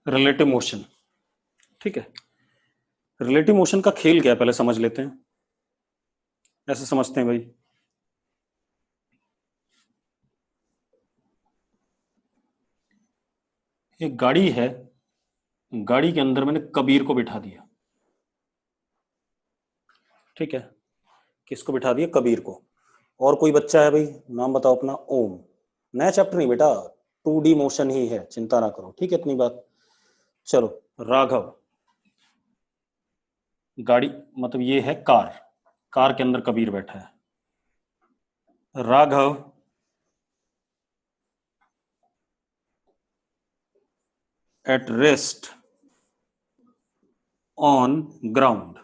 Relative motion. ठीक है, relative motion का खेल क्या है पहले समझ लेते हैं। ऐसे समझते हैं भाई, एक गाड़ी है, गाड़ी के अंदर मैंने कबीर को बिठा दिया। ठीक है, किसको बिठा दिया? कबीर को। और कोई बच्चा है भाई, नाम बताओ अपना। ओम। नया चैप्टर नहीं बेटा, 2D मोशन ही है, चिंता ना करो। ठीक है, इतनी बात। चलो, राघव। गाड़ी मतलब ये है कार, कार के अंदर कबीर बैठा है। Raghav at rest on ground.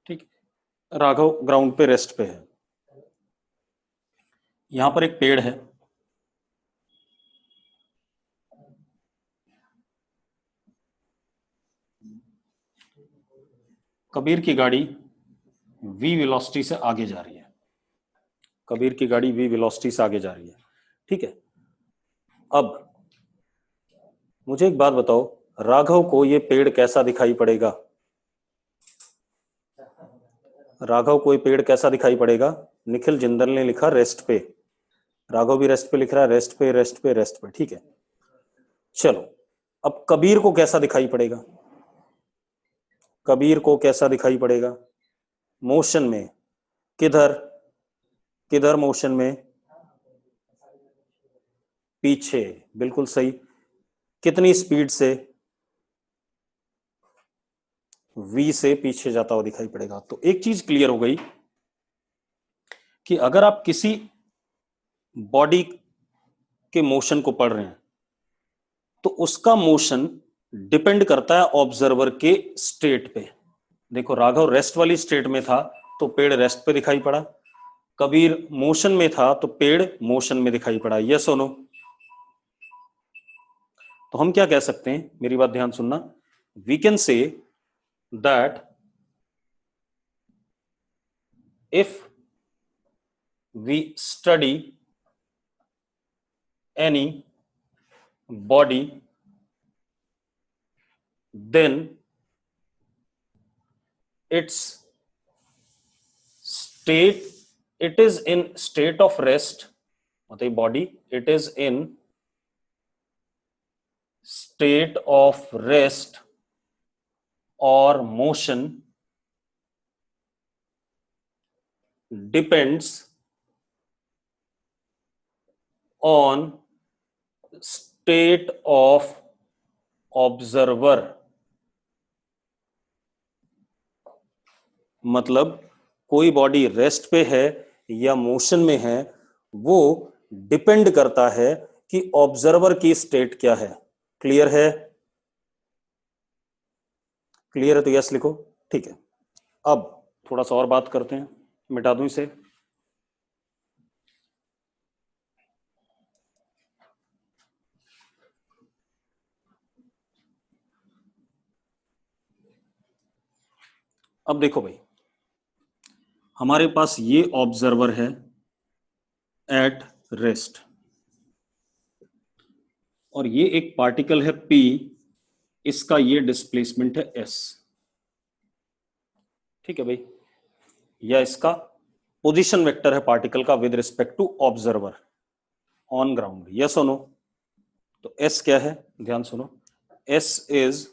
ठीक, राघव ग्राउंड पे रेस्ट पे है। यहां पर एक पेड़ है, कबीर की गाड़ी v वेलोसिटी से आगे जा रही है। कबीर की गाड़ी v वेलोसिटी से आगे जा रही है। ठीक है, अब मुझे एक बात बताओ, राघव को ये पेड़ कैसा दिखाई पड़ेगा? राघव को ये पेड़ कैसा दिखाई पड़ेगा? निखिल जिंदल ने लिखा रेस्ट पे, राघव भी रेस्ट पे लिख रहा है, रेस्ट पे रेस्ट पे रेस्ट पे। ठीक है, चलो अब कबीर को कैसा दिखाई पड़ेगा? कबीर को कैसा दिखाई पड़ेगा मोशन में? किधर किधर मोशन में? पीछे, बिल्कुल सही। कितनी स्पीड से? v से पीछे जाता हुआ दिखाई पड़ेगा। तो एक चीज क्लियर हो गई कि अगर आप किसी बॉडी के मोशन को पढ़ रहे हैं तो उसका मोशन डिपेंड करता है ऑब्जर्वर के स्टेट पे। देखो, राघव रेस्ट वाली स्टेट में था तो पेड़ रेस्ट पे दिखाई पड़ा, कबीर मोशन में था तो पेड़ मोशन में दिखाई पड़ा। यस और नो? तो हम क्या कह सकते हैं, मेरी बात ध्यान सुनना। We can say that if we study any body, then its state, it is in state of rest, मतलब body it is in state of rest or motion depends on state of observer। मतलब कोई body rest पे है या motion में है, वो depend करता है कि ऑब्जर्वर की स्टेट क्या है। क्लियर है? क्लियर है तो यस लिखो। ठीक है, अब थोड़ा सा और बात करते हैं, मिटा दूं इसे। अब देखो भाई, हमारे पास ये ऑब्जर्वर है एट रेस्ट, और ये एक पार्टिकल है P, इसका ये डिस्प्लेसमेंट है S। ठीक है भाई, या इसका पोजीशन वेक्टर है पार्टिकल का with respect to observer on ground. Yes और नो? तो S क्या है, ध्यान सुनो। S is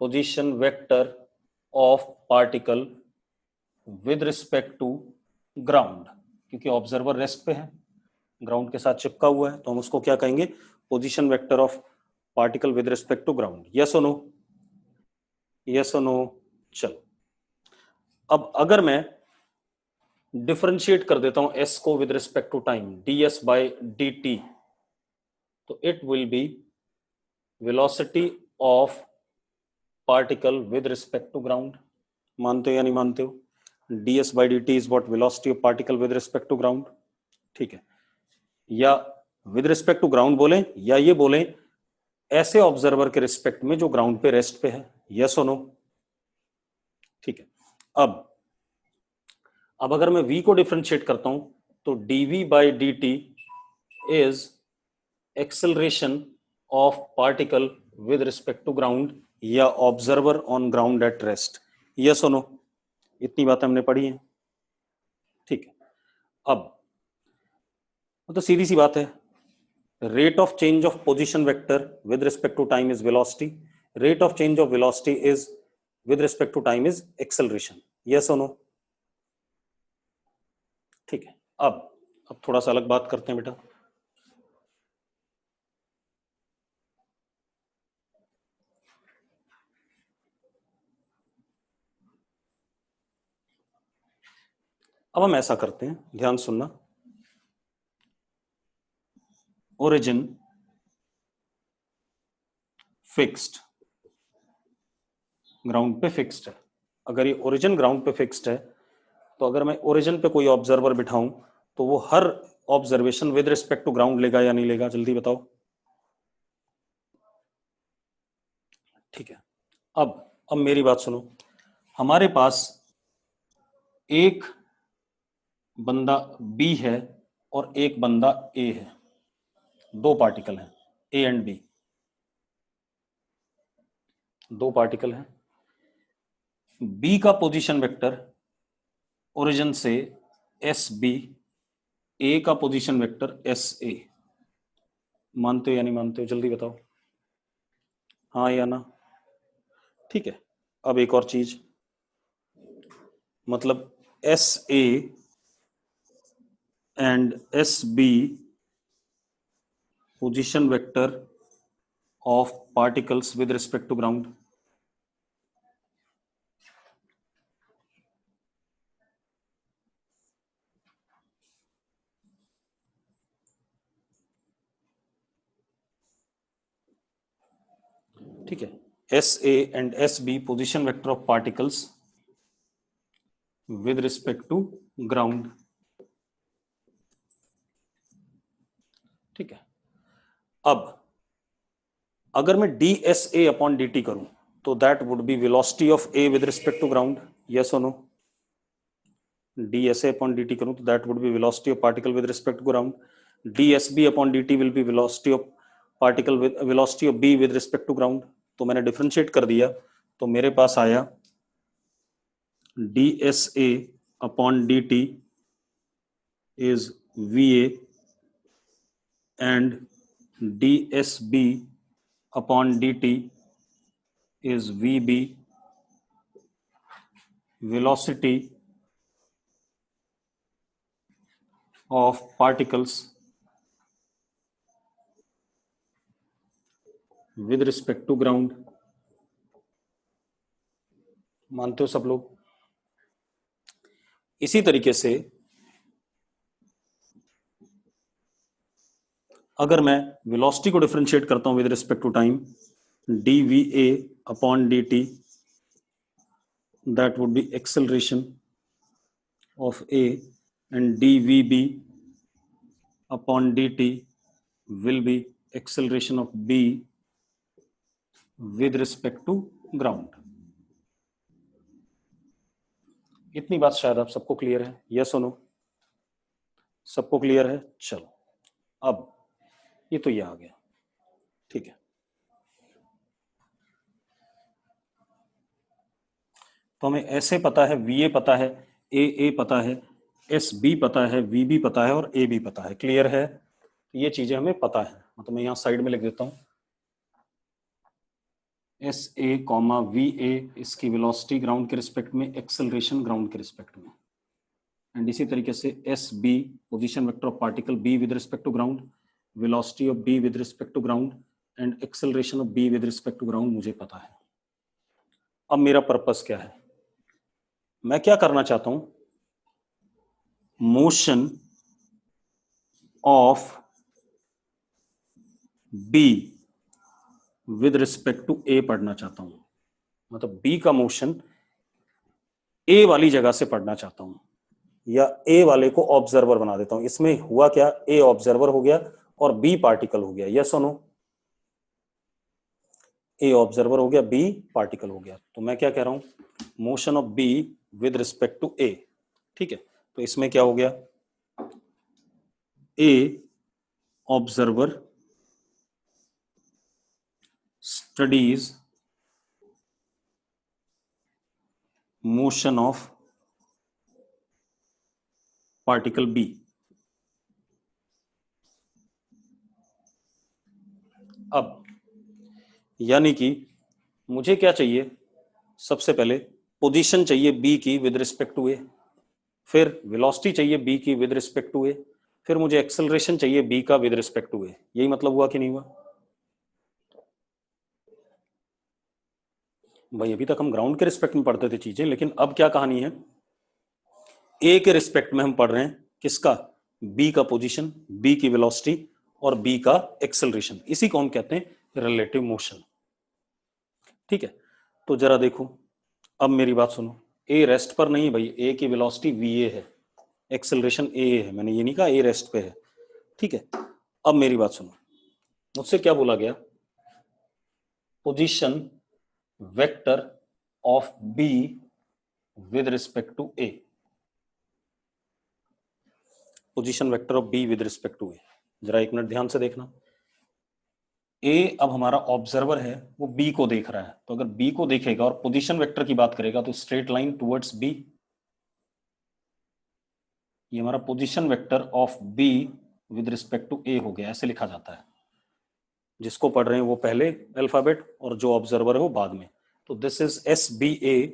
position vector of particle with respect to ground, क्योंकि ऑब्जर्वर रेस्ट पे है, ग्राउंड के साथ चिपका हुआ है, तो हम उसको क्या कहेंगे? Position vector of particle with respect to ground. Yes और नो? यस और नो? चलो, अब अगर मैं डिफरेंशिएट कर देता हूं s को with respect to time, ds by dt, तो it will be velocity of particle with respect to ground. मानते हो या नहीं मानते हो? ds by dt is what? Velocity of particle with respect to ground. ठीक है, या विद रिस्पेक्ट टू ग्राउंड बोलें, या ये बोलें ऐसे ऑब्जर्वर के रिस्पेक्ट में जो ग्राउंड पे रेस्ट पे है। यस और नो? ठीक है, अब अगर मैं v को डिफरेंशिएट करता हूं तो dv by dt is acceleration of particle with respect to ground या observer on ground at rest? yes or no? इतनी बातें हमने पढ़ी हैं, ठीक है। अब तो सीधी सी बात है, rate of change of position vector with respect to time is velocity, rate of change of velocity is with respect to time is acceleration, yes or no? ठीक है। अब थोड़ा सा अलग बात करते हैं बेटा। अब हम ऐसा करते हैं, ध्यान सुनना। ओरिजिन फिक्स्ड, ग्राउंड पे फिक्स्ड है। अगर ये ओरिजिन ग्राउंड पे फिक्स्ड है तो अगर मैं ओरिजिन पे कोई ऑब्जर्वर बिठाऊं तो वो हर observation with respect to ground लेगा या नहीं लेगा, जल्दी बताओ। ठीक है। अब मेरी बात सुनो, हमारे पास एक बंदा बी है और एक बंदा ए है, दो पार्टिकल हैं ए एंड बी, दो पार्टिकल हैं। बी का पोजीशन वेक्टर ओरिजिन से एस बी, ए का पोजीशन वेक्टर एस ए। मानते हो या नहीं मानते हो, जल्दी बताओ, हाँ या ना? ठीक है। अब एक और चीज, मतलब S A and S B position vector of particles with respect to ground. ठीक है, S A and S B position vector of particles with respect to ground. ठीक है। अब अगर मैं D S A upon D T करूं तो that would be velocity of A with respect to ground, yes और no? D S A upon D T करूं तो that would be velocity of particle with respect to ground. D S B upon D T will be velocity of particle with velocity of B with respect to ground. तो मैंने differentiate कर दिया तो मेरे पास आया D S A upon D T is V A and D S B upon dt is vb, velocity of particles with respect to ground। मानते हो सब लोग? इसी तरीके से अगर मैं वेलोसिटी को डिफरेंशिएट करता हूं with respect to time, D V A upon D T, that would be acceleration of A and D V B upon D T will be acceleration of B with respect to ground. इतनी बात शायद आप सबको clear है, yes और no? सबको clear है? चलो, अब ये तो ये आ गया, ठीक है। तो हमें ऐसे पता है, वी ए पता है, ए पता है, एस बी पता है, वी बी पता है और ए बी पता है, क्लियर है? ये चीजें हमें पता है, मतलब मैं यहां साइड में लिख देता हूं S A comma V A, इसकी वेलोसिटी ग्राउंड के रिस्पेक्ट में, एक्सेलरेशन ग्राउंड के रिस्पेक्ट में। एंड इसी तरीके से S B position vector of particle B with respect to ground, velocity of B with respect to ground and acceleration of B with respect to ground मुझे पता है। अब मेरा पर्पस क्या है, मैं क्या करना चाहता हूं, motion of B with respect to A पढ़ना चाहता हूं, मतलब बी का मोशन ए वाली जगह से पढ़ना चाहता हूं, या ए वाले को ऑब्जर्वर बना देता हूं। इसमें हुआ क्या, ए ऑब्जर्वर हो गया और बी पार्टिकल हो गया, यस और नो? ए ऑब्जर्वर हो गया, बी पार्टिकल हो गया। तो मैं क्या कह रहा हूं, motion of B with respect to A. ठीक है, तो इसमें क्या हो गया, A observer studies motion of particle B. अब यानी कि मुझे क्या चाहिए, सबसे पहले पोजीशन चाहिए बी की विद रिस्पेक्ट टू ए, फिर वेलोसिटी चाहिए बी की विद रिस्पेक्ट टू ए, फिर मुझे एक्सेलरेशन चाहिए बी का विद रिस्पेक्ट टू ए। यही मतलब हुआ कि नहीं हुआ भाई? अभी तक हम ग्राउंड के रिस्पेक्ट में पढ़ते थे चीजें, लेकिन अब क्या कहानी है, ए के रिस्पेक्ट में हम पढ़ रहे हैं किसका, बी का पोजीशन, बी की वेलोसिटी और बी का एक्सेलरेशन। इसी को हम कहते हैं रिलेटिव मोशन। ठीक है, तो जरा देखो, अब मेरी बात सुनो, ए रेस्ट पर नहीं है भाई, ए की वेलोसिटी वी ए है, एक्सेलरेशन ए है, मैंने ये नहीं कहा ए रेस्ट पे है। ठीक है, अब मेरी बात सुनो, मुझसे क्या बोला गया, position vector of B with respect to A, position vector of B with respect to A. जरा एक मिनट ध्यान से देखना, ए अब हमारा ऑब्जर्वर है, वो बी को देख रहा है, तो अगर बी को देखेगा और पोजीशन वेक्टर की बात करेगा तो स्ट्रेट लाइन टुवर्ड्स बी, ये हमारा position vector of B with respect to A हो गया, ऐसे लिखा जाता है। जिसको पढ़ रहे हैं वो पहले अल्फाबेट और जो ऑब्जर्वर है वो बाद में। तो this is S B A,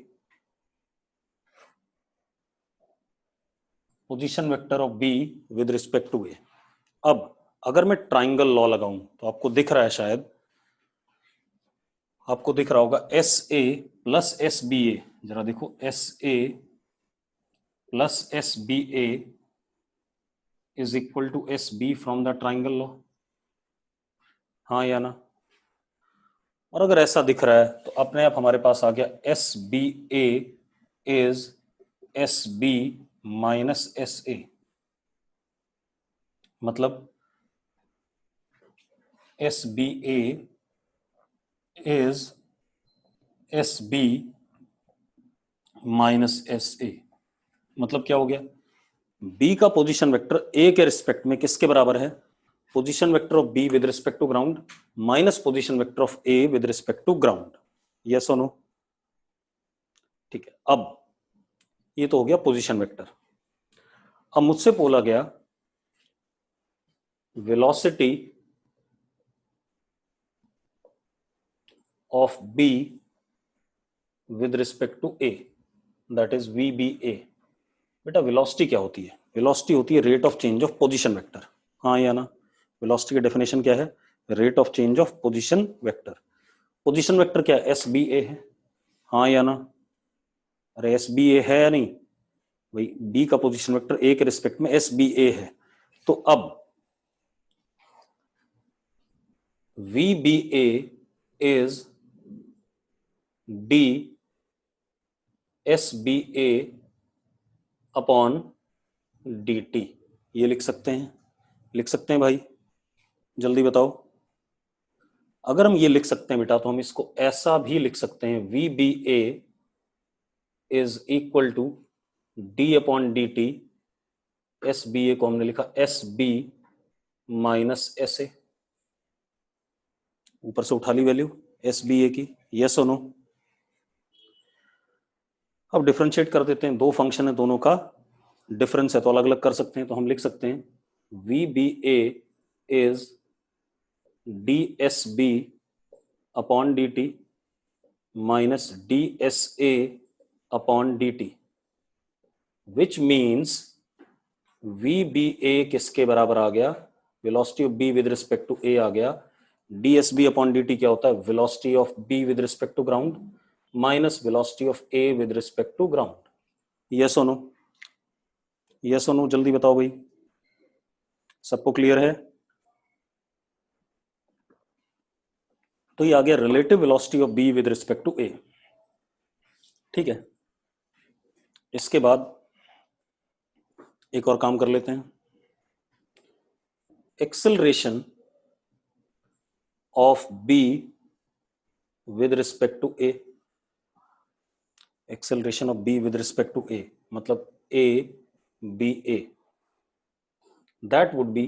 position vector of B with respect to A. अब अगर मैं ट्राइंगल लॉ लगाऊं तो आपको दिख रहा है, शायद आपको दिख रहा होगा, S A plus S B A. जरा देखो, S A plus S B A is equal to S B from the triangle law, हाँ या ना? और अगर ऐसा दिख रहा है तो अपने आप हमारे पास आ गया S B A is S B minus S A, मतलब S B A is S B minus S A. मतलब क्या हो गया, बी का पोजीशन वेक्टर ए के रिस्पेक्ट में किसके बराबर है, position vector of B with respect to ground minus position vector of A with respect to ground. Yes और नो? ठीक है, अब ये तो हो गया पोजीशन वेक्टर। अब मुझसे बोला गया velocity of B with respect to A, that is V B A. बेटा वेलोसिटी क्या होती है, वेलोसिटी होती है rate of change of position vector, हाँ या ना? वेलोसिटी की डेफिनेशन क्या है, rate of change of position vector. Position vector क्या है, एस बी ए है, हाँ या ना? अरे एस बी ए है या नहीं भाई, बी का पोजीशन वेक्टर ए के रिस्पेक्ट में एस बी ए है। तो अब V B A is D S B A upon D T. ये लिख सकते हैं, लिख सकते हैं भाई, जल्दी बताओ। अगर हम ये लिख सकते हैं बेटा तो हम इसको ऐसा भी लिख सकते हैं, V B A is equal to D upon D T, S B A को हमने लिखा S B minus S A, ऊपर से उठा ली वैल्यू एस बी ए की। यस और नो? अब डिफरेंशिएट कर देते हैं, दो फंक्शन है, दोनों का डिफरेंस है तो अलग अलग कर सकते हैं, तो हम लिख सकते हैं V B A is D S B upon D T minus D S A upon D T, which means V B A किसके बराबर आ गया, velocity of B with respect to A आ गया, D S B upon D T क्या होता है, velocity of B with respect to ground minus velocity of A with respect to ground. Yes और नो? यस और no, जल्दी बताओ भाई, सबको क्लियर है? तो ये आ गया relative velocity of B with respect to A. ठीक है, इसके बाद एक और काम कर लेते हैं, acceleration of B with respect to A, acceleration of B with respect to A मतलब A B A, that would be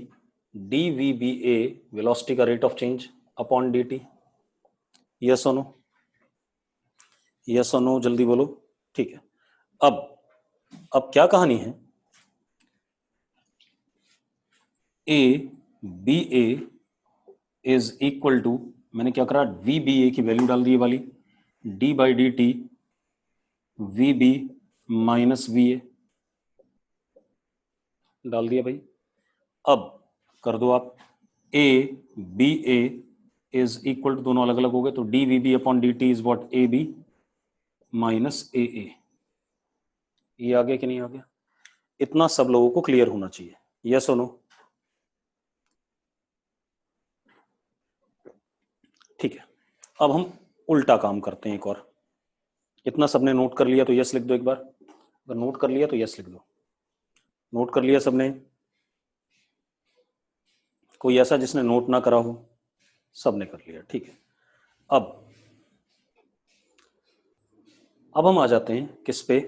D V B A velocity का rate of change upon D T. Yes और no, yes और no, जल्दी बोलो। ठीक है, अब क्या कहानी है, A B A is equal to, मैंने क्या करा, वी बी ए की वैल्यू डाल दी ये वाली, D by D T V B minus V A डाल दिया भाई। अब कर दो आप, A B A is equal to, दोनों अलग अलग हो गए, तो D V B upon D T is what, A B minus A A. ये आ गया कि नहीं आ गया? इतना सब लोगों को क्लियर होना चाहिए, यस और नो? ठीक है, अब हम उल्टा काम करते हैं एक और। इतना सबने नोट कर लिया तो यस लिख दो एक बार, अगर नोट कर लिया तो यस लिख दो। नोट कर लिया सबने? कोई ऐसा जिसने नोट ना करा हो? सबने कर लिया, ठीक है। अब हम आ जाते हैं किस पे,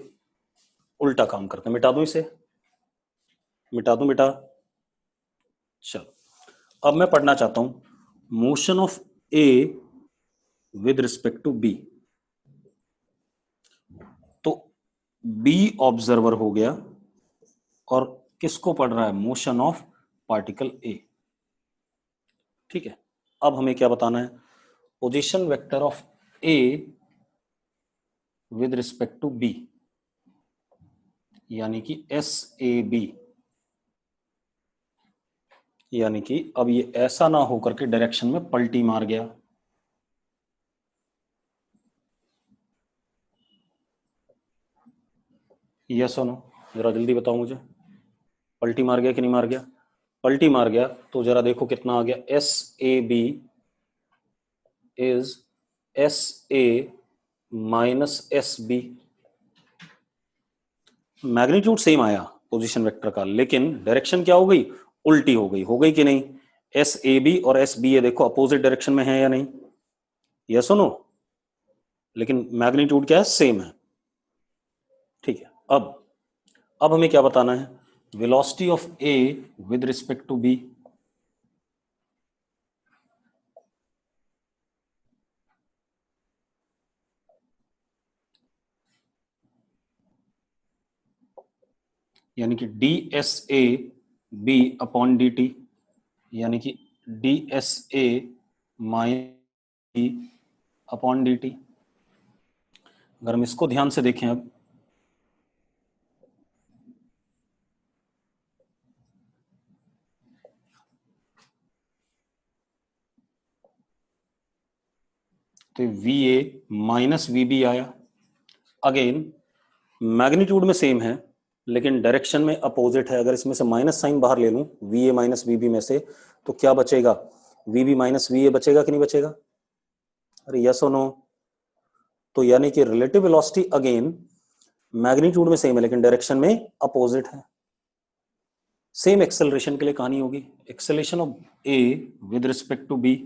उल्टा काम करते हैं। मिटा दूं इसे, मिटा दूं बेटा? चलो, अब मैं पढ़ना चाहता हूं motion of A with respect to B. तो बी ऑब्जर्वर हो गया, और किसको पढ़ रहा है, मोशन ऑफ पार्टिकल ए। ठीक है, अब हमें क्या बताना है, position vector of A with respect to B, यानी कि एस ए बी। यानी कि अब ये ऐसा ना होकर के डायरेक्शन में पलटी मार गया, यस और नो? जरा जल्दी बताओ मुझे, पलटी मार गया कि नहीं मार गया? पलटी मार गया तो जरा देखो कितना आ गया, S A B is S A minus S B. Magnitude same आया पोजीशन वेक्टर का, लेकिन डायरेक्शन क्या हो गई, उल्टी हो गई कि नहीं? एस ए बी और एस बी ए देखो अपोजिट डायरेक्शन में है या नहीं, यस और नो? लेकिन मैग्नीट्यूड क्या है, सेम है। ठीक है, अब हमें क्या बताना है, velocity of A with respect to B. यानी कि D S A B upon D T, यानी कि D S A minus upon D T. अगर हम इसको ध्यान से देखें अब, तो V A minus V B आया। अगेन मैग्नीट्यूड में सेम है, लेकिन डायरेक्शन में अपोजिट है। अगर इसमें से माइनस साइन बाहर ले लूं, V A minus V B में से, तो क्या बचेगा, V B minus V A बचेगा कि नहीं बचेगा? अरे यस और नो? तो यानी कि रिलेटिव वेलोसिटी अगेन मैग्नीट्यूड में सेम है, लेकिन डायरेक्शन में अपोजिट है। सेम एक्सेलरेशन के लिए कहानी होगी, acceleration of A with respect to B.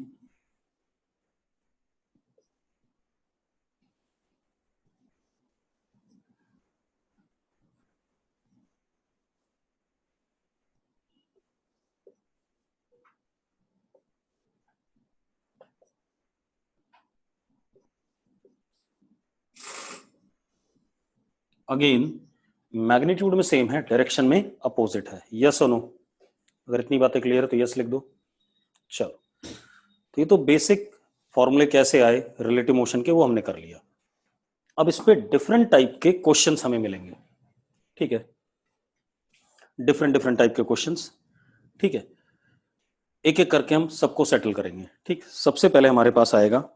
Again magnitude में सेम है, डायरेक्शन में अपोजिट है, यस और नो? अगर इतनी बातें क्लियर है तो यस लिख दो। चलो, तो ये तो बेसिक फॉर्मूले कैसे आए रिलेटिव मोशन के, वो हमने कर लिया। अब इस पे डिफरेंट टाइप के क्वेश्चंस हमें मिलेंगे, ठीक है? डिफरेंट टाइप के क्वेश्चंस, ठीक है? एक एक करके हम सबको सेटल करेंगे, ठीक? सबसे पहले हमारे पास आएगा,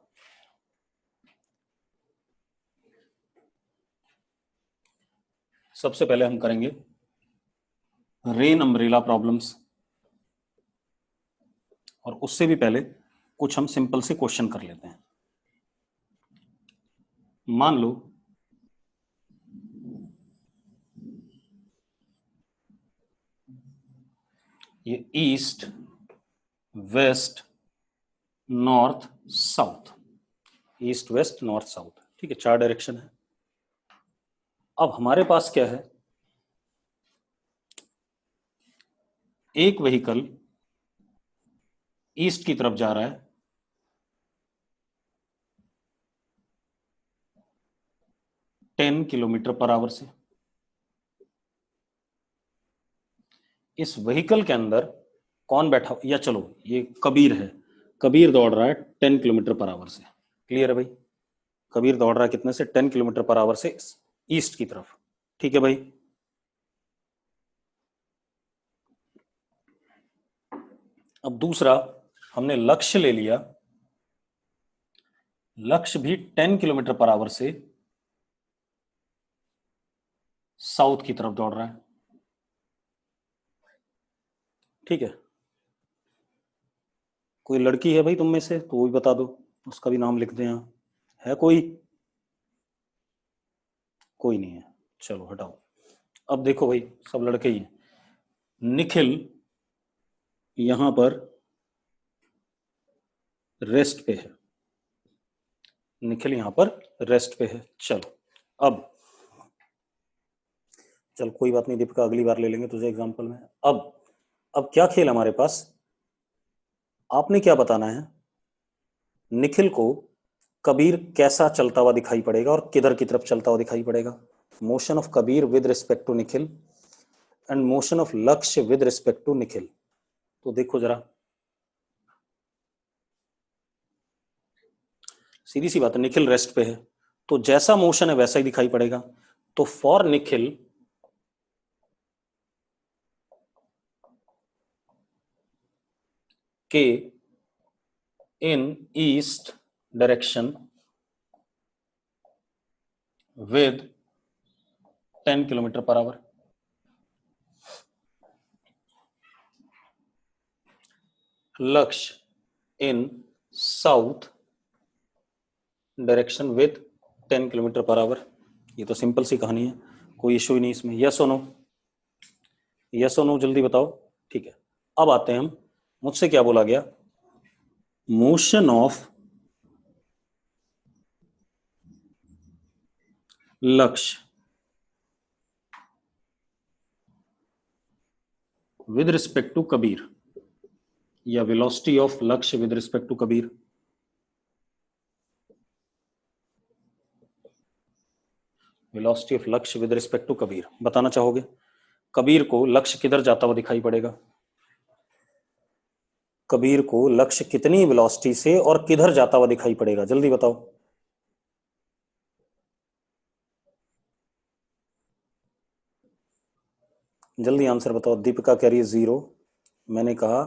सबसे पहले हम करेंगे रेन अम्ब्रेला प्रॉब्लम्स, और उससे भी पहले कुछ हम सिंपल से क्वेश्चन कर लेते हैं। मान लो ये east west north south, east west north south, ठीक है? 4 डायरेक्शन है। अब हमारे पास क्या है, एक व्हीकल ईस्ट की तरफ जा रहा है, टेन किलोमीटर पर आवर से। इस व्हीकल के अंदर कौन बैठा, या चलो ये कबीर है, कबीर दौड़ रहा है 10 किलोमीटर पर आवर से। क्लियर है भाई? कबीर दौड़ रहा है कितने से? 10 किलोमीटर पर आवर से ईस्ट की तरफ। ठीक है भाई। अब दूसरा, हमने लक्ष्य ले लिया, लक्ष्य भी 10 किलोमीटर पर आवर से साउथ की तरफ दौड़ रहा है। ठीक है। कोई लड़की है भाई तुम में से तो वो भी बता दो, उसका भी नाम लिख दे यहां। है कोई? कोई नहीं है, चलो हटाओ। अब देखो भाई, सब लड़के ही हैं। निखिल यहां पर रेस्ट पे है, निखिल यहां पर रेस्ट पे है। चलो अब, चल कोई बात नहीं दीपिका, अगली बार ले लेंगे तुझे एग्जांपल में। अब क्या खेल हमारे पास, आपने क्या बताना है, निखिल को कबीर कैसा चलता हुआ दिखाई पड़ेगा और किधर की तरफ चलता हुआ दिखाई पड़ेगा। Motion of Kabir with respect to Nikhil and motion of Lakshya with respect to Nikhil. तो देखो जरा, सीधी सी बात है, निखिल रेस्ट पे है तो जैसा मोशन है वैसा ही दिखाई पड़ेगा। तो फॉर निखिल के in east direction with 10 kilometre per hour, Lakshya in south direction with 10 kilometre per hour. ये तो सिंपल सी कहानी है, कोई इशू ही नहीं इसमें। यस और नो, यस और नो जल्दी बताओ। ठीक है, अब आते हैं हम, मुझसे क्या बोला गया, motion of Lakshya with respect to Kabir, या velocity of Lakshya with respect to Kabir. Velocity of Lakshya with respect to Kabir बताना चाहोगे? कबीर को लक्ष्य किधर जाता हुआ दिखाई पड़ेगा, कबीर को लक्ष्य कितनी वेलोसिटी से और किधर जाता हुआ दिखाई पड़ेगा, जल्दी बताओ। जल्दी आंसर बताओ। दीपिका कह रही है 0। मैंने कहा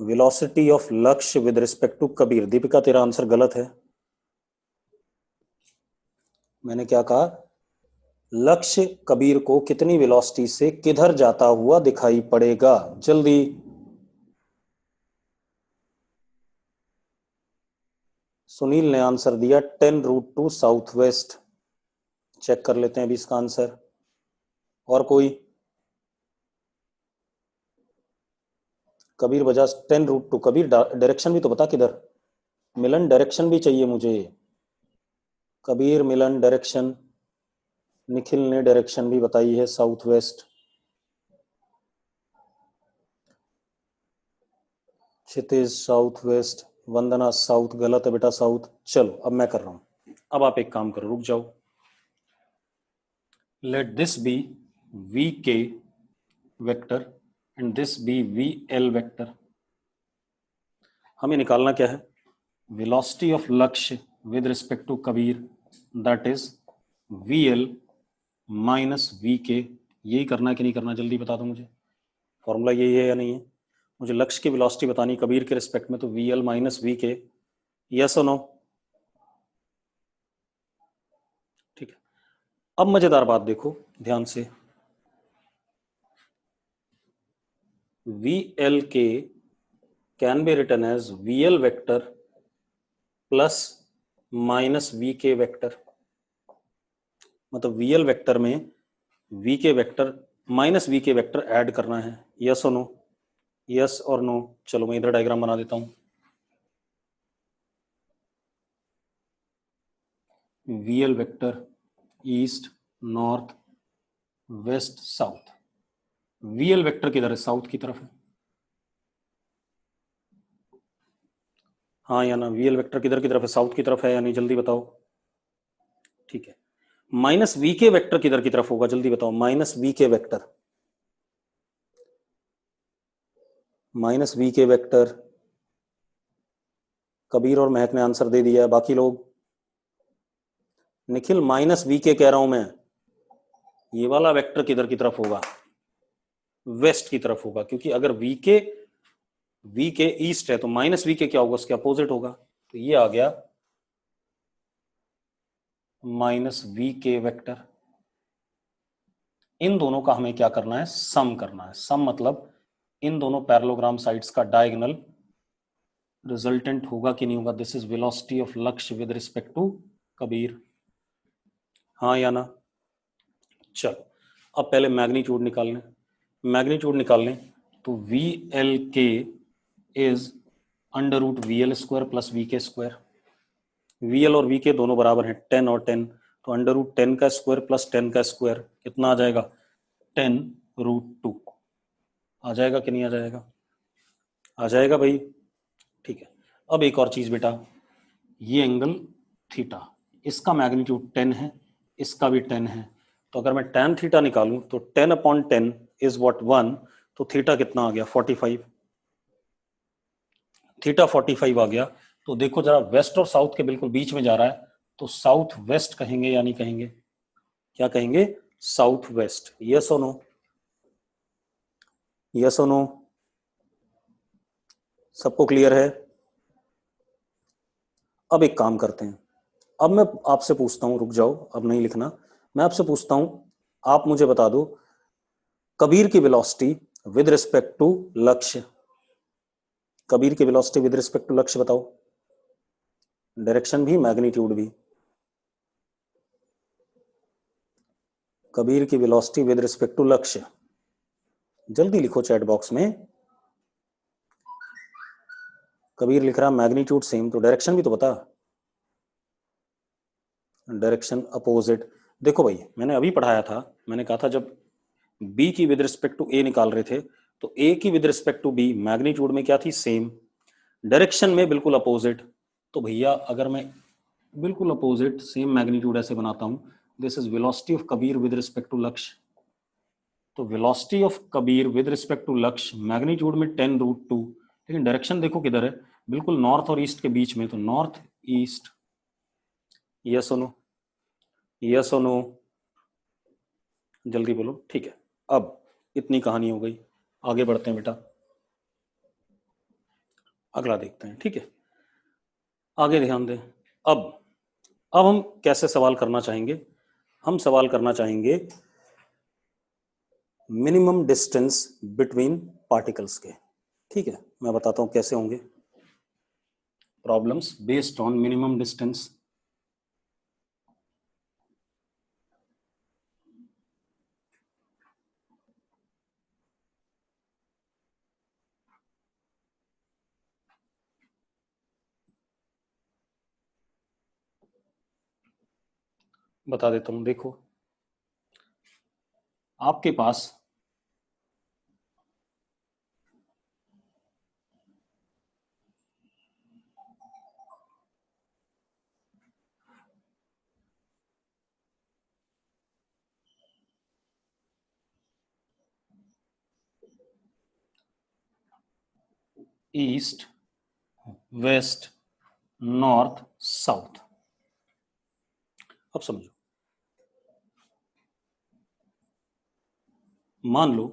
velocity of Lakshya with respect to Kabir. Deepika तेरा आंसर गलत है। मैंने क्या कहा, लक्ष्य कबीर को कितनी वेलोसिटी से किधर जाता हुआ दिखाई पड़ेगा, जल्दी। सुनील ने आंसर दिया 10 root to south west. Check कर लेते हैं अभी इसका आंसर। और कोई? Kabir Bajaj 10 root to, Kabir direction भी तो बता किधर। मिलन डायरेक्शन भी चाहिए मुझे, कबीर मिलन डायरेक्शन। निखिल ने डायरेक्शन भी बताई है साउथ वेस्ट। क्षितिज साउथ वेस्ट, वंदना साउथ, गलत है बेटा साउथ। चलो अब मैं कर रहा हूं, अब आप एक काम करो, रुक जाओ। Let this be V K vector and this be V L vector. हमें निकालना क्या है, velocity of Lakshya with respect to Kabir, that is V L minus V K. यही करना है कि नहीं करना, जल्दी बता दो मुझे। फॉर्मूला यही है या नहीं है? मुझे लक्ष्य की वेलोसिटी बतानी कबीर के रिस्पेक्ट में, तो V L minus V K. Yes और नो? ठीक है। अब मजेदार बात देखो ध्यान से, V L K can be written as V L vector plus minus V K vector. मतलब वी एल वेक्टर में V K vector minus V K vector add करना है। यस और नो? यस और नो? चलो मैं इधर डायग्राम बना देता हूं। We L vector east north west south. We L vector किधर है, साउथ की तरफ है। हाँ या ना? वीएल वेक्टर किधर की तरफ है? साउथ की तरफ है या नहीं? जल्दी बताओ। ठीक है, माइनस वी के वेक्टर किधर की तरफ होगा? जल्दी बताओ। Minus V K vector, minus V K vector. Kabir और महक ने आंसर दे दिया है, बाकी लोग? निखिल, माइनस वी के कह रहा हूं मैं। ये वाला वेक्टर किधर की तरफ होगा? वेस्ट की तरफ होगा, क्योंकि अगर वी के ईस्ट है तो माइनस वी के क्या होगा? उसके अपोजिट होगा। तो ये आ गया माइनस वी के वेक्टर। इन दोनों का हमें क्या करना है? सम करना है। सम मतलब इन दोनों पैरेललोग्राम साइड्स का डायगोनल रिजल्टेंट होगा कि नहीं होगा। This is velocity of Lakshya with respect to Kabir. हाँ या ना? चलो, अब पहले मैग्नीट्यूड निकालने। मैग्नीट्यूड निकालने तो V L K is under root V L square plus V K square. V L और वी के दोनों बराबर हैं 10 और 10, तो अंडर रूट 10 का स्क्वायर प्लस 10 का स्क्वायर कितना आ जाएगा? 10√2। आ जाएगा कि नहीं आ जाएगा? आ जाएगा भाई। ठीक है, अब एक और चीज बेटा, ये एंगल थीटा, इसका मैग्नीट्यूड 10 है, इसका भी 10 है। तो अगर मैं tan थीटा निकालूं तो 10/10 इज व्हाट 1, तो थीटा कितना आ गया? 45। थीटा 45 आ गया। तो देखो जरा, वेस्ट और साउथ के बिल्कुल बीच में जा रहा है, तो साउथ वेस्ट कहेंगे या नहीं कहेंगे? क्या कहेंगे? South west. यस और नो? यस और नो? सबको क्लियर है? अब एक काम करते हैं, अब मैं आपसे पूछता हूं, रुक जाओ अब नहीं लिखना, मैं आपसे पूछता हूं, आप मुझे बता दो कबीर की वेलोसिटी विद रिस्पेक्ट टू लक्ष्य। कबीर की वेलोसिटी विद रिस्पेक्ट टू लक्ष्य बताओ। डायरेक्शन भी, मैग्नीट्यूड भी। कबीर की वेलोसिटी विद रिस्पेक्ट टू लक्ष्य, जल्दी लिखो चैट बॉक्स में। कबीर लिख रहा मैग्नीट्यूड सेम, तो डायरेक्शन भी तो बता। Direction opposite. देखो भाई, मैंने अभी पढ़ाया था, मैंने कहा था जब बी की विद रिस्पेक्ट टू ए निकाल रहे थे, तो ए की with respect to B magnitude में क्या थी? सेम। डायरेक्शन में बिल्कुल अपोजिट। तो भैया अगर मैं बिल्कुल अपोजिट सेम मैग्नीट्यूड ऐसे बनाता हूं, this is velocity of Kabir with respect to Lakshya. तो velocity of Kabir with respect to Lakshya magnitude में 10√2, लेकिन डायरेक्शन देखो किधर है? बिल्कुल नॉर्थ और ईस्ट के बीच में, तो नॉर्थ ईस्ट। यस और नो? यस और नो? जल्दी बोलो। ठीक है, अब इतनी कहानी हो गई, आगे बढ़ते हैं बेटा, अगला देखते हैं। ठीक है, आगे ध्यान दें। अब हम कैसे सवाल करना चाहेंगे? हम सवाल करना चाहेंगे मिनिमम डिस्टेंस बिटवीन पार्टिकल्स के। ठीक है, मैं बताता हूं कैसे होंगे problems based on minimum distance. बता देता हूं, देखो आपके पास ईस्ट, वेस्ट, नॉर्थ, साउथ। अब समझो, मान लो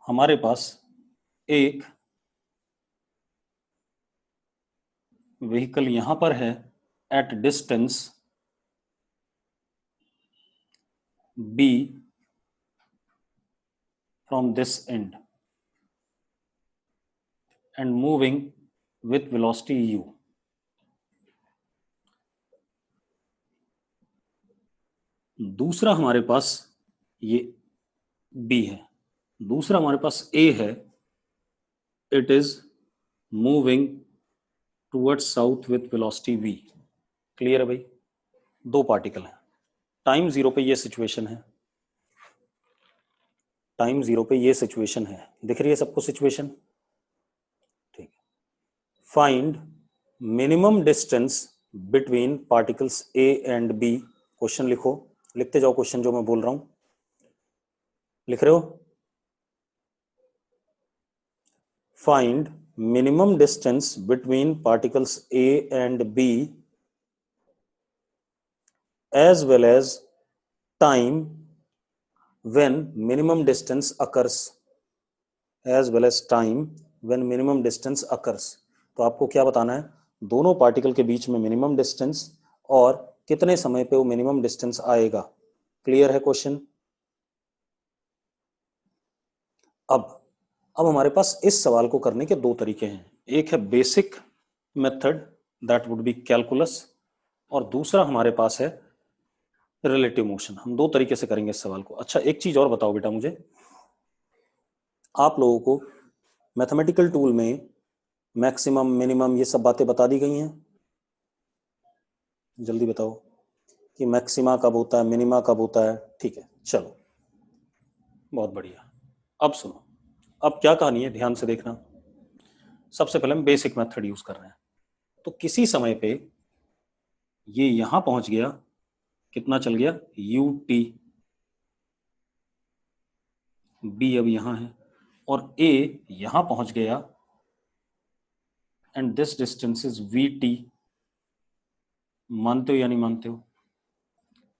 हमारे पास एक व्हीकल यहां पर है at distance b from this end and moving with velocity u। दूसरा हमारे पास ये b है, दूसरा हमारे पास a है, it is moving towards south with velocity v। Clear है भाई? दो पार्टिकल हैं, टाइम जीरो पे ये सिचुएशन है, टाइम जीरो पे ये सिचुएशन है, दिख रही है सबको सिचुएशन? ठीक है, find minimum distance between particles A and B. Question लिखो, लिखते जाओ क्वेश्चन जो मैं बोल रहा हूं, लिख रहे हो? Find minimum distance between particles A and B as well as time when minimum distance occurs, as well as time when minimum distance occurs। तो आपको क्या बताना है? दोनों पार्टिकल के बीच में मिनिमम डिस्टेंस और कितने समय पे वो मिनिमम डिस्टेंस आएगा। क्लियर है क्वेश्चन? अब हमारे पास इस सवाल को करने के दो तरीके हैं। एक है basic method, that would B calculus, और दूसरा हमारे पास है रिलेटिव मोशन। हम दो तरीके से करेंगे इस सवाल को। अच्छा, एक चीज और बताओ बेटा मुझे, आप लोगों को मैथमेटिकल टूल में मैक्सिमम मिनिमम ये सब बातें बता दी गई हैं? जल्दी बताओ कि मैक्सिमा कब होता है, मिनिमा कब होता है। ठीक है, चलो बहुत बढ़िया। अब सुनो, अब क्या कहानी है ध्यान से देखना। सबसे पहले हम बेसिक मेथड यूज कर रहे हैं। तो किसी समय पे ये यहां पहुंच गया, कितना चल गया? यू टी, बी अब यहां है, और ए यहां पहुंच गया, and this distance is we T. मानते हो या नहीं मानते हो?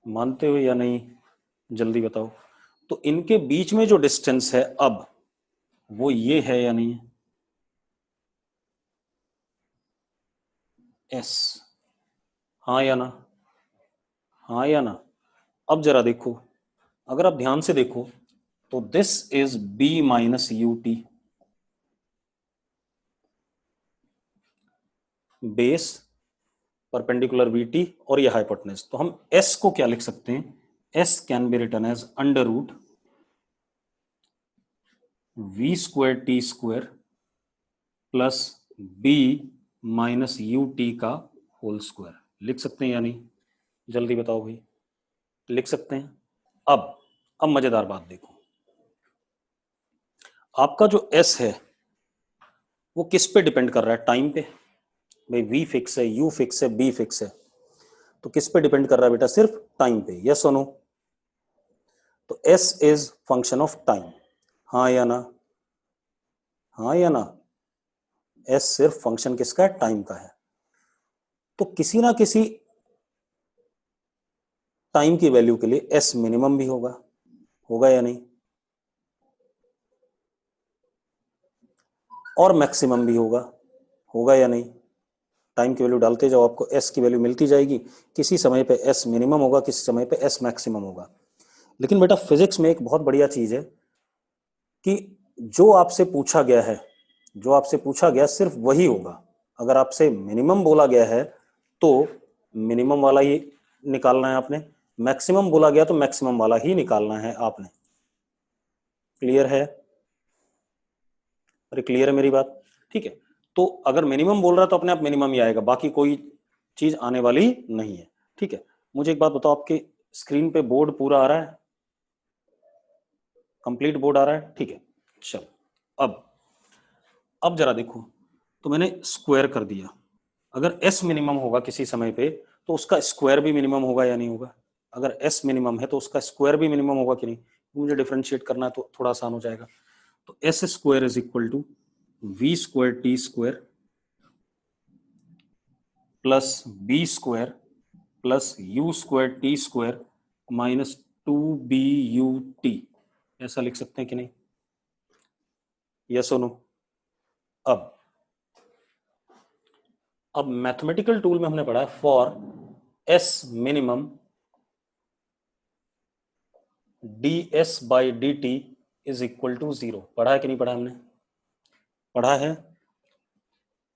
मानते हो या नहीं, जल्दी बताओ। तो इनके बीच में जो डिस्टेंस है अब, वो ये है या नहीं? एस, हाँ या ना? हाँ या ना? अब जरा देखो, अगर आप ध्यान से देखो तो this is B minus U T, base, perpendicular V T, और ये हाइपोटेनस। तो हम एस को क्या लिख सकते हैं? S can be written as under root V square T square plus B minus U T का होल स्क्वायर। लिख सकते हैं या नहीं? जल्दी बताओ भाई, लिख सकते हैं? अब मजेदार बात देखो, आपका जो एस है वो किस पे डिपेंड कर रहा है? टाइम पे। भाई वी फिक्स है, यू फिक्स है, बी फिक्स है, तो किस पे डिपेंड कर रहा है बेटा? सिर्फ टाइम पे। यस और नो? तो S is function of time, हाँ या ना? हाँ या ना? एस सिर्फ फंक्शन किसका है? टाइम का है। तो किसी ना किसी टाइम की वैल्यू के लिए एस मिनिमम भी होगा, होगा या नहीं? और मैक्सिमम भी होगा, होगा या नहीं? टाइम की वैल्यू डालते जाओ, आपको एस की वैल्यू मिलती जाएगी। किसी समय पे एस मिनिमम होगा, किसी समय पे एस मैक्सिमम होगा। लेकिन बेटा फिजिक्स में एक बहुत बढ़िया चीज है कि जो आपसे पूछा गया है, जो आपसे पूछा गया सिर्फ वही होगा। अगर आपसे मिनिमम बोला गया है तो मिनिमम वाला ही निकालना है आपने, मैक्सिमम बोला गया तो मैक्सिमम वाला ही निकालना है आपने। क्लियर है? अरे क्लियर है मेरी बात? ठीक है, तो अगर मिनिमम बोल रहा है तो अपने आप मिनिमम ही आएगा, बाकी कोई चीज आने वाली नहीं है। ठीक है, मुझे एक बात बताओ, आपके स्क्रीन पे बोर्ड पूरा आ रहा है? कंप्लीट बोर्ड आ रहा है? ठीक है, चलो अब जरा देखो, तो मैंने स्क्वायर कर दिया। अगर एस मिनिमम होगा किसी समय पे तो उसका स्क्वायर भी मिनिमम होगा या नहीं होगा? अगर एस मिनिमम है तो उसका स्क्वायर भी मिनिमम होगा कि नहीं? मुझे डिफरेंशिएट करना है तो थोड़ा आसान हो जाएगा। तो S square is equal to V square T square plus B square plus U square T square minus 2BUT। ऐसा लिख सकते हैं कि नहीं? यस और नो? अब मैथमेटिकल टूल में हमने पढ़ा है for S minimum ds by D T is equal to 0। पढ़ा है कि नहीं पढ़ा? हमने पढ़ा है।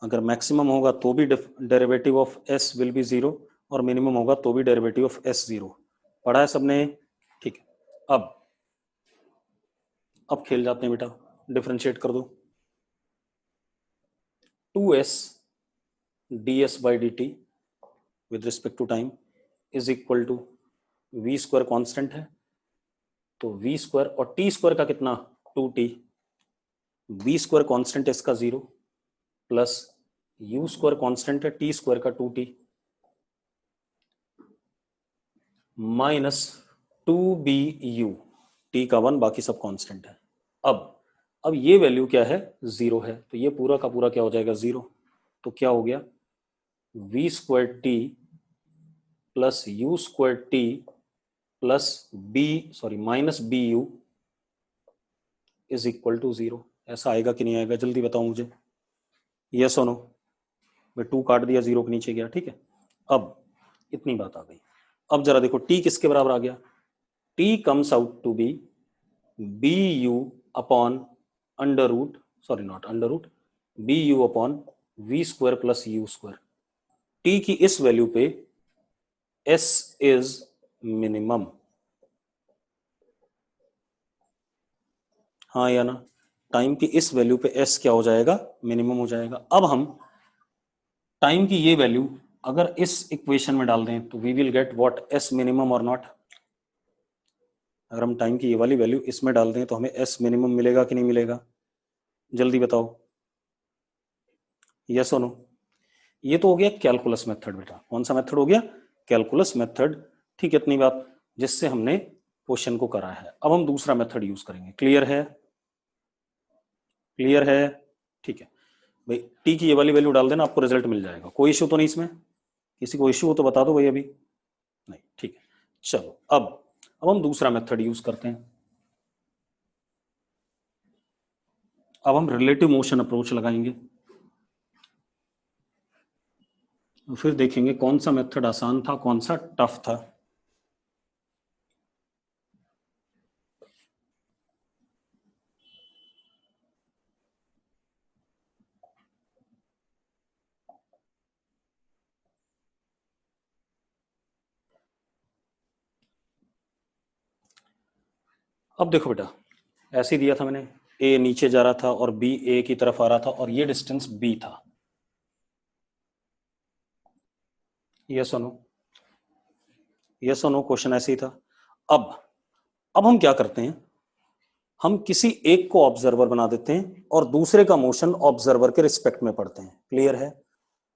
अगर मैक्सिमम होगा तो भी derivative of s will be 0, और मिनिमम होगा तो भी डेरिवेटिव ऑफ s 0। पढ़ा है सबने? ठीक है, अब खेल जाते हैं बेटा, डिफरेंशिएट कर दो। 2s ds by D T with respect to time is equal to V square constant है, तो वी स्क्वायर और टी स्क्वायर का कितना? 2t। वी स्क्वायर कॉन्स्टेंट इसका 0 प्लस यू स्क्वायर कांस्टेंट है, टी स्क्वायर का 2t माइनस 2bu, टी का 1, बाकी सब कांस्टेंट है। अब ये वैल्यू क्या है, 0 है, तो ये पूरा का पूरा क्या हो जाएगा, 0। तो क्या हो गया, v square T plus U square T plus minus B U is equal to 0। ऐसा आएगा कि नहीं आएगा, जल्दी बताओ मुझे, यस और नो। मैं 2 काट दिया, 0 के नीचे गया, ठीक है। अब इतनी बात आ गई। अब जरा देखो t किसके बराबर आ गया, t comes out to be B U upon under root, sorry not under root, B U upon V square plus U square. T की इस वैल्यू पे s इज मिनिमम, हाँ या ना, टाइम की इस वैल्यू पे s क्या हो जाएगा, मिनिमम हो जाएगा। अब हम टाइम की ये वैल्यू अगर इस इक्वेशन में डाल दें तो we will get what, s minimum और नॉट। अगर हम टाइम की ये वाली वैल्यू इसमें डाल दें तो हमें s मिनिमम मिलेगा कि नहीं मिलेगा, जल्दी बताओ, यस और नो। ये तो हो गया कैलकुलस मेथड बेटा, कौन सा मेथड हो गया, कैलकुलस मेथड, ठीक है। इतनी बात जिससे हमने क्वेश्चन को करा है। अब हम दूसरा मेथड यूज करेंगे, क्लियर है, क्लियर है, ठीक है भाई। टी की ये वाली वैल्यू डाल देना, आपको रिजल्ट मिल जाएगा, कोई इश्यू तो नहीं इसमें, किसी को इश्यू हो तो बता दो भाई, अभी नहीं, ठीक है। चलो अब हम दूसरा मेथड यूज करते हैं। अब हम रिलेटिव मोशन अप्रोच लगाएंगे, फिर देखेंगे कौन सा मेथड आसान था, कौन सा टफ था। अब देखो बेटा, ऐसे ही दिया था मैंने, ए नीचे जा रहा था और बी ए की तरफ आ रहा था और ये डिस्टेंस बी था, यस और नो, यस और नो, क्वेश्चन ऐसे ही था। अब हम क्या करते हैं, हम किसी एक को ऑब्जर्वर बना देते हैं और दूसरे का मोशन ऑब्जर्वर के रिस्पेक्ट में पढ़ते हैं, क्लियर है।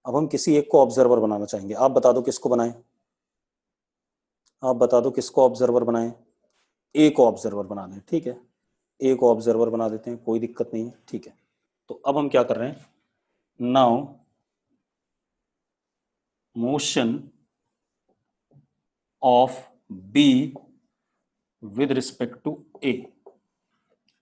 अब हम किसी एक को ऑब्जर्वर बनाना चाहेंगे, आप बता दो किसको बनाएं, आप बता दो किसको ऑब्जर्वर बनाएं, ए को ऑब्जर्वर बना दें, ठीक है, ए को ऑब्जर्वर बना देते हैं, कोई दिक्कत नहीं है, ठीक है। तो अब हम क्या कर रहे हैं, now motion of B with respect to A,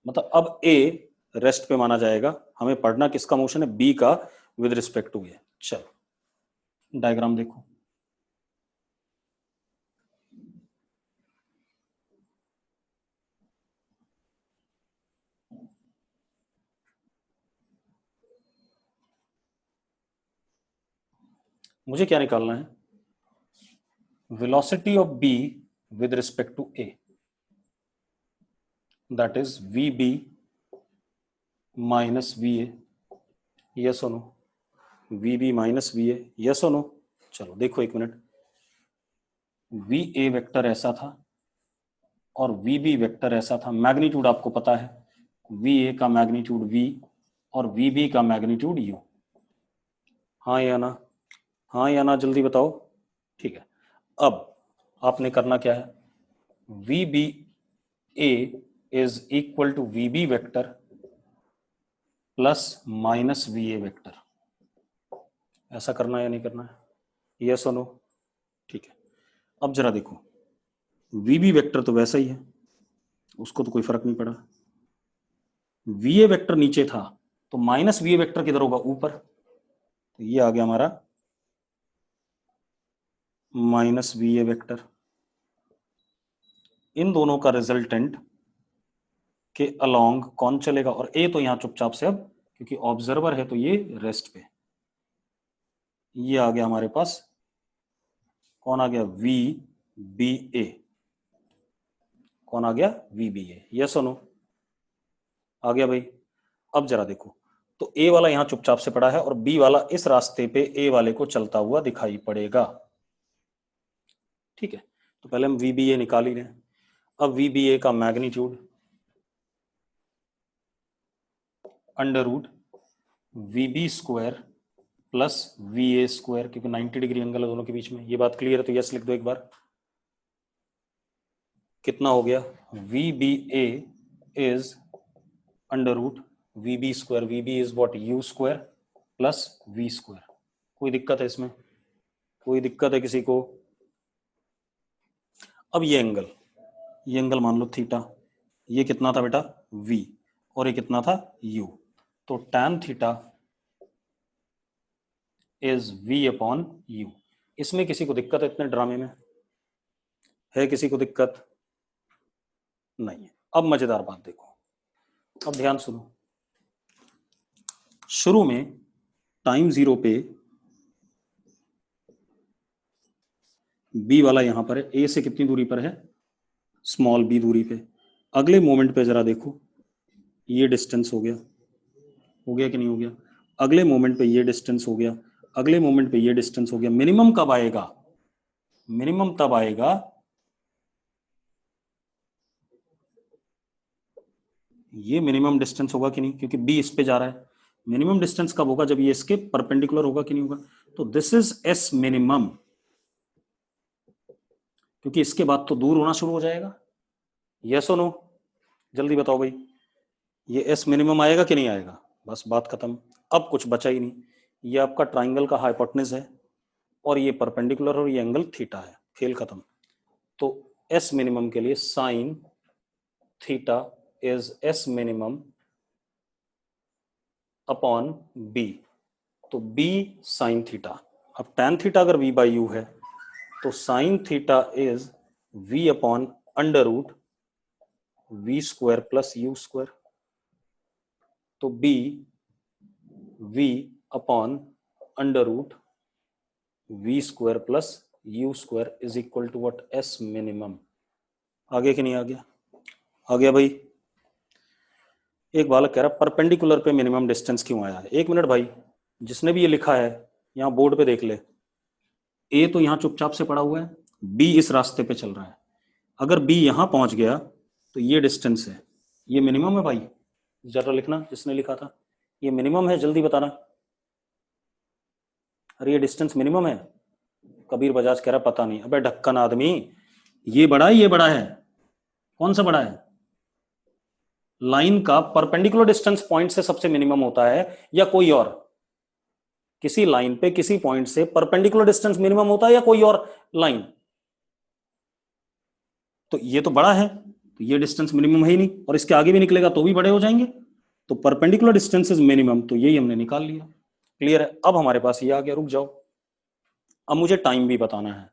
मतलब अब ए रेस्ट पे माना जाएगा, हमें पढ़ना किसका मोशन है, बी का विद रिस्पेक्ट टू ए। चलो डायग्राम देखो, मुझे क्या निकालना है, velocity of B with respect to A, that is V B minus V A, yes और no, V B minus V A, yes और नो। चलो देखो एक मिनट, वी ए वेक्टर ऐसा था और वी बी वेक्टर ऐसा था, मैग्नीट्यूड आपको पता है, वी ए का मैग्नीट्यूड वी और वी बी का मैग्नीट्यूड यू, हाँ या ना, हाँ या ना, जल्दी बताओ, ठीक है। अब आपने करना क्या है, V B A is equal to V B vector plus minus V A vector, ऐसा करना है या नहीं करना है, यस और नो, ठीक है। अब जरा देखो, वी बी वेक्टर तो वैसा ही है, उसको तो कोई फर्क नहीं पड़ा, वी ए वेक्टर नीचे था तो माइनस वी ए वेक्टर किधर होगा, ऊपर, तो ये आ गया हमारा माइनस वी ए वेक्टर। इन दोनों का रिजल्टेंट के अलोंग कौन चलेगा, और ए तो यहां चुपचाप से, अब क्योंकि ऑब्जर्वर है तो ये रेस्ट पे, ये आ गया हमारे पास, कौन आ गया, वी बी ए, कौन आ गया, वी बी ए, यस और नो, आ गया भाई। अब जरा देखो, तो ए वाला यहां चुपचाप से पड़ा है और बी वाला इस रास्ते पे ए वाले को चलता हुआ दिखाई पड़ेगा, ठीक है। तो पहले हम वी बी ए निकाल ही रहे हैं। अब वी बी ए का magnitude under root V B square plus V A square, क्योंकि 90 डिग्री एंगल है दोनों के बीच में। ये बात क्लियर है तो यस लिख दो एक बार। कितना हो गया, V B A is under root V B square, V B is what U square plus V square. कोई दिक्कत है इसमें? कोई दिक्कत है किसी को? अब ये एंगल मान लो थीटा, ये कितना था बेटा v, और ये कितना था u, तो tan theta is v upon u। इसमें किसी को दिक्कत है इतने ड्रामे में? है किसी को दिक्कत? नहीं है। अब मजेदार बात देखो, अब ध्यान सुनो। शुरू में टाइम 0 पे b वाला यहां पर है, a से कितनी दूरी पर है, स्मॉल b दूरी पे। अगले मोमेंट पे जरा देखो, ये डिस्टेंस हो गया कि नहीं हो गया? अगले मोमेंट पे ये डिस्टेंस हो गया, अगले मोमेंट पे ये डिस्टेंस हो गया। मिनिमम कब आएगा? मिनिमम तब आएगा ये मिनिमम डिस्टेंस होगा कि नहीं, क्योंकि बी इस पे जा रहा है। मिनिमम डिस्टेंस कब होगा? जब ये इसके परपेंडिकुलर होगा कि नहीं होगा? तो दिस इज एस मिनिमम, क्योंकि इसके बाद तो दूर होना शुरू हो जाएगा। यस और नो? जल्दी बताओ भाई, ये एस मिनिमम आएगा कि नहीं आएगा? बस बात खत्म, अब कुछ बचा ही नहीं। ये आपका ट्राइंगल का हाइपोटेन्यूज है और ये परपेंडिकुलर और ये एंगल थीटा है, खेल खत्म। तो एस मिनिमम के लिए sine theta is S minimum upon B, तो बी साइन थीटा। अब tan थीटा अगर v बाई यू है तो sine theta is v upon under root V square plus U square, तो b v upon under root V square plus U square is equal to what, S minimum. आगे कि नहीं आ गया? आ गया भाई। एक बालक कह रहा परपेंडिकुलर पे मिनिमम डिस्टेंस क्यों आया है? एक मिनट भाई, जिसने भी ये लिखा है यहाँ बोर्ड पे देख ले, ए तो यहाँ चुपचाप से पड़ा हुआ है, बी इस रास्ते पे चल रहा है। अगर बी यहां पहुंच गया तो ये डिस्टेंस है, ये मिनिमम है भाई। जरा लिखना जिसने लिखा था, ये मिनिमम है, जल्दी बताना। अरे ये डिस्टेंस मिनिमम है। कबीर बजाज कह रहा पता नहीं। अबे ढक्कन आदमी, ये बड़ा है ये बड़ा है? कौन सा बड़ा है? लाइन का परपेंडिकुलर डिस्टेंस पॉइंट से सबसे मिनिमम होता है या कोई और? किसी लाइन पे किसी पॉइंट से परपेंडिकुलर डिस्टेंस मिनिमम होता है या कोई और लाइन? तो ये तो बड़ा है, तो ये डिस्टेंस मिनिमम है ही नहीं, और इसके आगे भी निकलेगा तो भी बड़े हो जाएंगे। तो परपेंडिकुलर डिस्टेंस इज मिनिमम, तो यही हमने निकाल लिया। क्लियर है? अब हमारे पास ये आ गया, रुक जाओ। अब मुझे टाइम भी बताना है,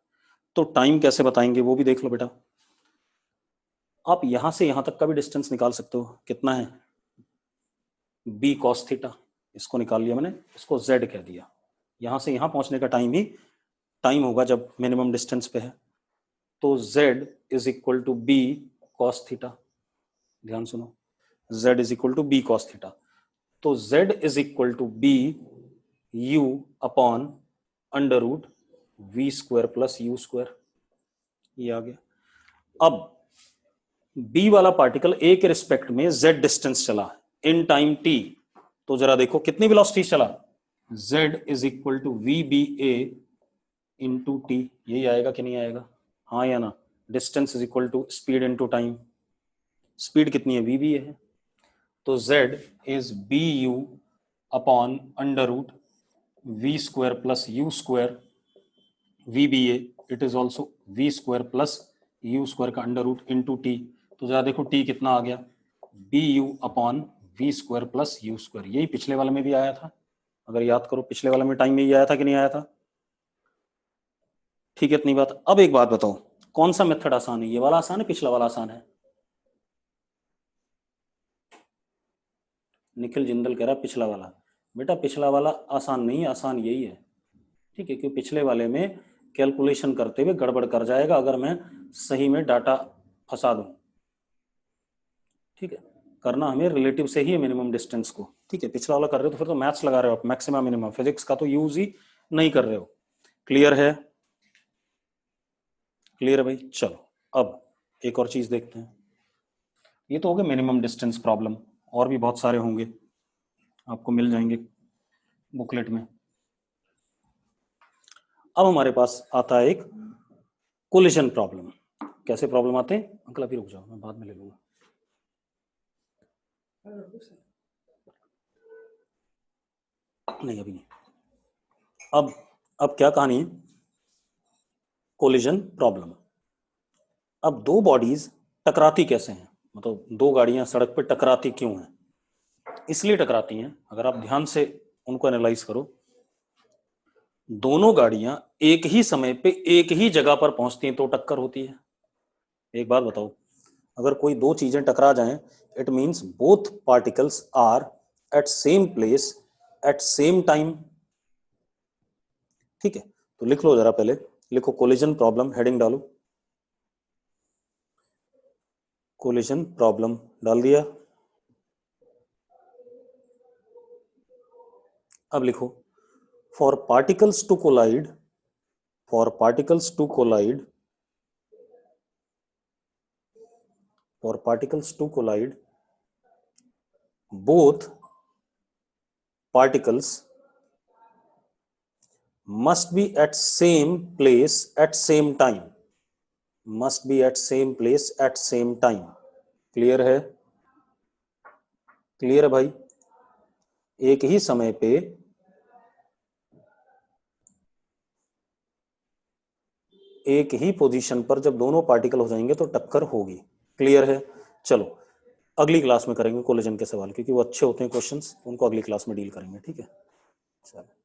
तो टाइम कैसे बताएंगे वो भी देख लो बेटा। आप यहां से यहां तक का भी डिस्टेंस निकाल सकते हो। कितना है? B cos theta. इसको निकाल लिया मैंने, इसको जेड कह दिया। यहां से यहां पहुंचने का टाइम ही टाइम होगा जब मिनिमम डिस्टेंस पे है। तो z is equal to B cos theta. ध्यान सुनो, z is equal to B cos theta. तो z is equal to B U upon under root V square plus U square. ये आ गया। अब b वाला पार्टिकल a के respect में z डिस्टेंस चला इन टाइम t, तो जरा देखो कितनी वेलोसिटी चला। z is equal to V B A into T. यही आएगा कि नहीं आएगा? हाँ या ना? Distance is equal to speed into time. Speed कितनी है? वी बी ए है, तो z is B U upon under root V square plus U square. V B A it is also V square plus U square का under root into T. तो जरा देखो T कितना आ गया, B U upon V square plus U square. यही पिछले वाले में भी आया था, अगर याद करो पिछले वाले में टाइम में ही आया था कि नहीं आया था? ठीक है, इतनी बात। अब एक बात बताओ, कौन सा मेथड आसान है? ये वाला आसान है, पिछला वाला आसान है? निखिल जिंदल कह रहा पिछला वाला। बेटा पिछला वाला आसान नहीं है, आसान यही है। ठीक है, क्योंकि पिछले वाले में कैलकुलेशन करते हुए गड़बड़ कर जाएगा अगर मैं सही में डाटा फंसा दूं। ठीक है, करना हमें रिलेटिव से ही है मिनिमम डिस्टेंस को। ठीक है, पिछला वाला कर रहे हो तो फिर तो मैथ्स लगा रहे हो आप, मैक्सिमम मिनिमम, फिजिक्स का तो यूज ही नहीं कर रहे हो। क्लियर है? क्लियर है भाई? चलो अब एक और चीज देखते हैं। ये तो हो गया मिनिमम डिस्टेंस प्रॉब्लम, और भी बहुत सारे होंगे, आपको मिल जाएंगे बुकलेट में। अब हमारे पास आता है एक कोलिजन प्रॉब्लम। कैसे प्रॉब्लम आते हैं अंकल? अभी रुक जाओ, मैं बाद में ले लूंगा। नहीं अभी नहीं। अब क्या कहानी है? Collision problem. अब दो बॉडीज टकराती कैसे हैं, मतलब दो गाड़ियां सड़क पे टकराती क्यों हैं? इसलिए टकराती हैं, अगर आप ध्यान से उनको एनालाइज करो, दोनों गाड़ियां एक ही समय पे एक ही जगह पर पहुंचती हैं तो टक्कर होती है। एक बात बताओ, अगर कोई दो चीजें टकरा जाएं, it means both particles are at same place at same time. ठीक है, तो लिख लो जरा, पहले लिखो कोलिजन प्रॉब्लम, हेडिंग डालो, कोलिजन प्रॉब्लम डाल दिया। अब लिखो for particles to collide, for particles to collide, for particles to collide both particles must be at same place at same time, must be at same place at same time। Clear है? Clear है भाई? एक ही समय पे एक ही position पर जब दोनों पार्टिकल हो जाएंगे तो टक्कर होगी। क्लियर है? चलो अगली क्लास में करेंगे कोलिजन के सवाल, क्योंकि वो अच्छे होते हैं क्वेश्चंस, उनको अगली क्लास में डील करेंगे। ठीक है, चलो।